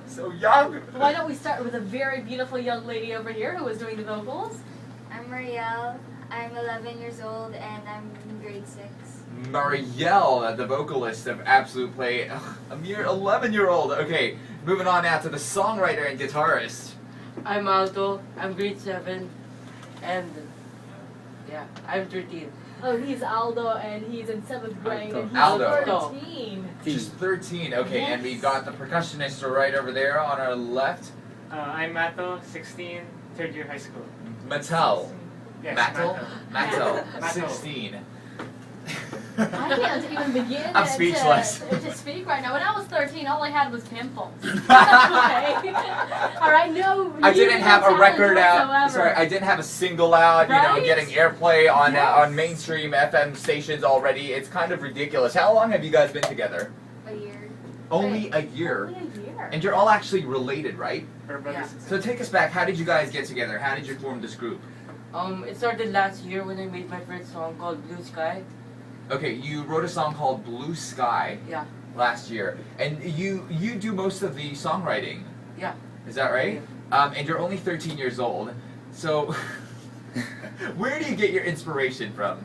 So young. Why don't we start with a very beautiful young lady over here who is doing the vocals? I'm Marielle. I'm 11 years old and I'm in grade 6. Marielle, the vocalist of Absolute Play, a mere 11-year-old. Okay, moving on now to the songwriter and guitarist. I'm Aldo. I'm grade 7. And yeah, I'm 13. Oh, he's Aldo and he's in 7th grade and he's Aldo. 13. She's 13. Okay, Yes. and we got the percussionist right over there on our left. I'm Mato, 16, third year high school. Mattel. Yes, Mattel? Mattel. Mattel. 16. I can't even begin I'm speechless. to speak right now. When I was 13, all I had was pimples. Okay. Alright, no. I didn't have a talent record out. whatsoever. Sorry, I didn't have a single out. You Right? know, getting airplay on Yes. on mainstream FM stations already. It's kind of ridiculous. How long have you guys been together? A year. Only a year. Only a year. And you're all actually related, right? We're brothers Yeah. and So sisters. take us back. How did you guys get together? How did you form this group? It started last year when I made my first song called Blue Sky. Okay, you wrote a song called Blue Sky Yeah. last year, and you do most of the songwriting. Yeah. Is that right? And you're only 13 years old. So where do you get your inspiration from?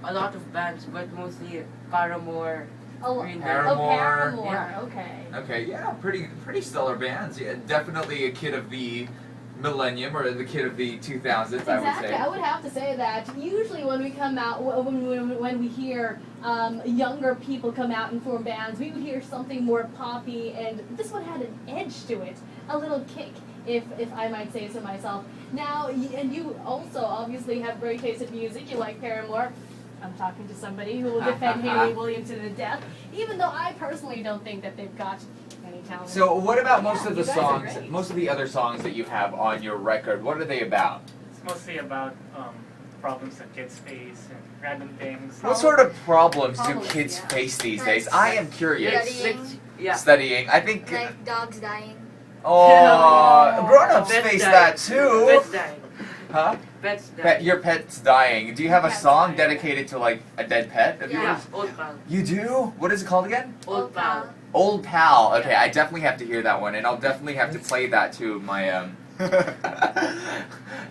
A lot of bands, but mostly Paramore. Oh, Green Day. Paramore. Paramore. Yeah. Okay. Okay, yeah, pretty stellar bands. Yeah, definitely a kid of the millennium or the kid of the 2000s, Exactly. I would say. I would have to say that usually when we come out, when we hear younger people come out and form bands, we would hear something more poppy, and this one had an edge to it, a little kick, if I might say so myself. Now, and you also obviously have great taste in music. You like Paramore. I'm talking to somebody who will defend Haley Williams to the death, even though I personally don't think that they've got any talent. So what about most Yeah, of the you guys are songs, great. most of the other songs that you have on your record, what are they about? It's mostly about problems that kids face and random things. What sort of problems do Problems, kids yeah. face these days? I am curious. Studying. Yeah. Studying. I think. Like dogs dying. Oh, grown-ups Pets face dying. that too. Pets dying. Huh? Pets dying. Your pet's dying. Do you have a Pet's song dying. dedicated to like a dead pet of Yeah. yours? Old Pal. You do? What is it called again? Old Pal. Old Pal. Okay, I definitely have to hear that one, and I'll definitely have to play that to my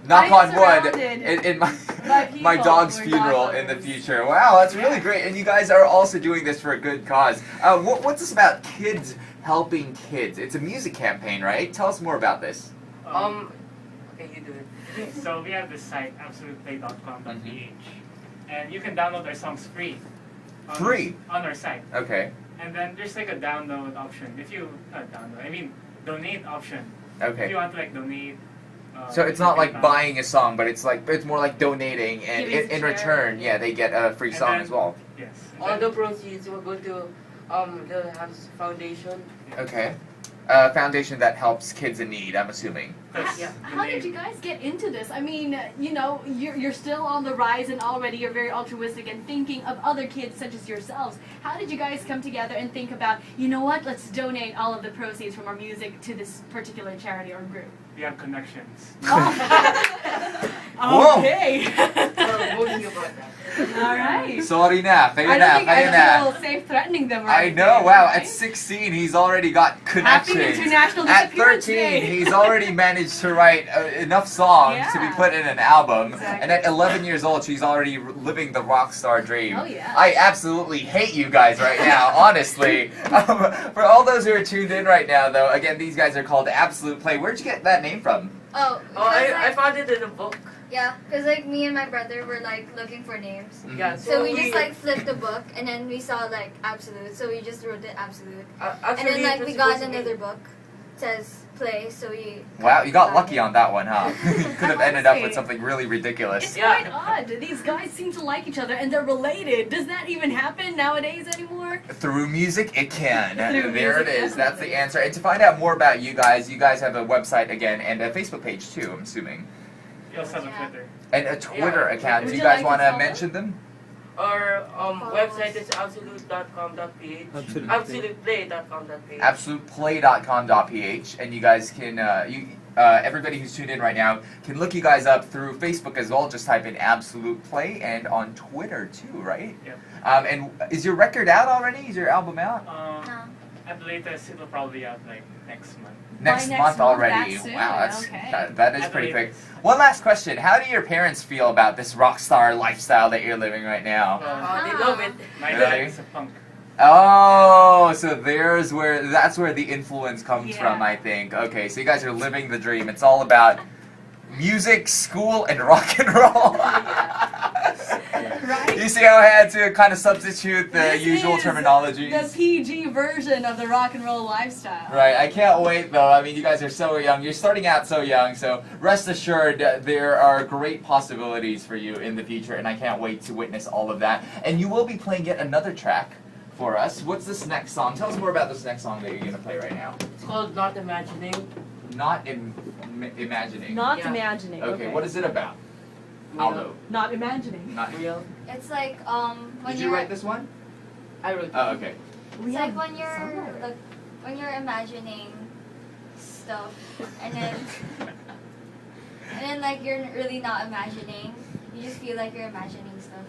knock on wood surrounded in my by people my dog's who are funeral dog in the lovers. future. Wow, that's really great, and you guys are also doing this for a good cause. What's this about kids helping kids? It's a music campaign, right? Tell us more about this. Okay, you do it. So we have this site, absoluteplay.com.ph, Mm-hmm. and you can download our songs free. Free? On our site. Okay. And then there's like a download option. If you, not download, I mean donate option. If Okay. you want to like donate. So it's you not can like buy. buying a song, but it's more like donating, and Giving in to return, charity. yeah, they get a free And song then- as well. Yes. And All then- the proceeds will go to the Hans Foundation. Okay. Foundation that helps kids in need, I'm assuming. That's Yeah. the How did name. you guys get into this? I mean, you know, you're still on the rise, and already you're very altruistic and thinking of other kids such as yourselves. How did you guys come together and think about, you know what, let's donate all of the proceeds from our music to this particular charity or group? We have connections. Whoa. Okay. Mostly about that. All right. Sorry na, fair I na, don't think I fair na. feel safe threatening them I right know, there, wow, right? at 16 he's already got Happy connections. International At Disappearance 13 Day. he's already managed to write enough songs to be Yeah. put in an album. Exactly. And at 11 years old she's already living the rock star dream. Oh, yeah. I absolutely hate you guys right now, honestly. For all those who are tuned in right now though, again these guys are called Absolute Play. Where'd you get that name from? Oh, Oh, I like, found it in a book. yeah, because like me and my brother were like looking for names. Yeah, So we just like flipped the book and then we saw like absolute, so we just wrote it absolute. And then like we got another book, says play, so we. Wow, you got lucky on that one, huh? Could have ended up with Honestly. something really ridiculous. It's Yeah. quite odd. These guys seem to like each other and they're related. Does that even happen nowadays anymore? Through music, it can. Through There music, it is. That's the definitely. answer. And to find out more about you guys have a website again and a Facebook page too, I'm assuming. We also have a Yeah. Twitter. And a Twitter Yeah. account. Would Do you you guys like want to to spell it? mention them? Our Follow website us. is absolute.com.ph. Absolute. Absoluteplay.com.ph. Absoluteplay.com.ph, and you guys can everybody who's tuned in right now can look you guys up through Facebook as well. Just type in Absolute Play, and on Twitter too, right? Yep. And is your record out already? Is your album out? No. At the latest, it'll probably out like next month. Next next month month, already. that soon, Wow, that's okay. that is At the pretty quick. latest. One last question: how do your parents feel about this rock star lifestyle that you're living right now? They love it. My Really? dad is a punk. Oh, so that's where the influence comes Yeah. from, I think. Okay, so you guys are living the dream. It's all about music, school, and rock and roll. Right? You see how I had to kind of substitute the This usual is terminologies? The PG version of the rock and roll lifestyle. Right, I can't wait though. I mean, you guys are so young. You're starting out so young, so rest assured there are great possibilities for you in the future, and I can't wait to witness all of that. And you will be playing yet another track for us. What's this next song? Tell us more about this next song that you're going to play right now. It's called Not Imagining. Not imagining. Not Yeah. imagining. Okay, what is it about? Aldo. Not imagining. Not. Real. It's like when Did you're you write this one? I wrote it. Oh, okay. it's like when you're imagining stuff and then like you're really not imagining. You just feel like you're imagining stuff.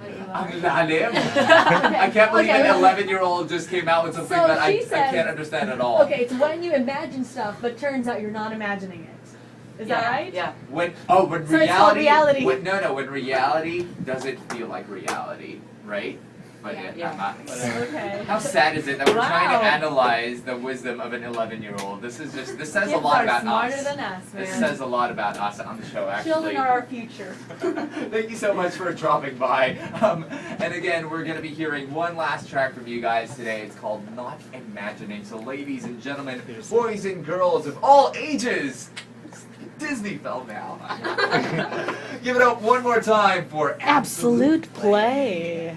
But you are. Ang lalim. I can't believe Okay. an 11-year-old just came out with something So that I she says- can't understand at all. Okay, it's when you imagine stuff, but turns out you're not imagining it. Is that right? Yeah. When So it's called reality. when reality doesn't feel like reality, right? But Yeah. I'm not. Okay. How sad is it that we're trying to Wow. analyze the wisdom of an 11-year-old? This says Kids a lot are about smarter us. than us, man. This says a lot about us on the show, actually. Children are our future. Thank you so much for dropping by. And again, we're going to be hearing one last track from you guys today. It's called Not Imagining. So ladies and gentlemen, boys and girls of all ages, Disney fell now. Give it up one more time for Absolute play.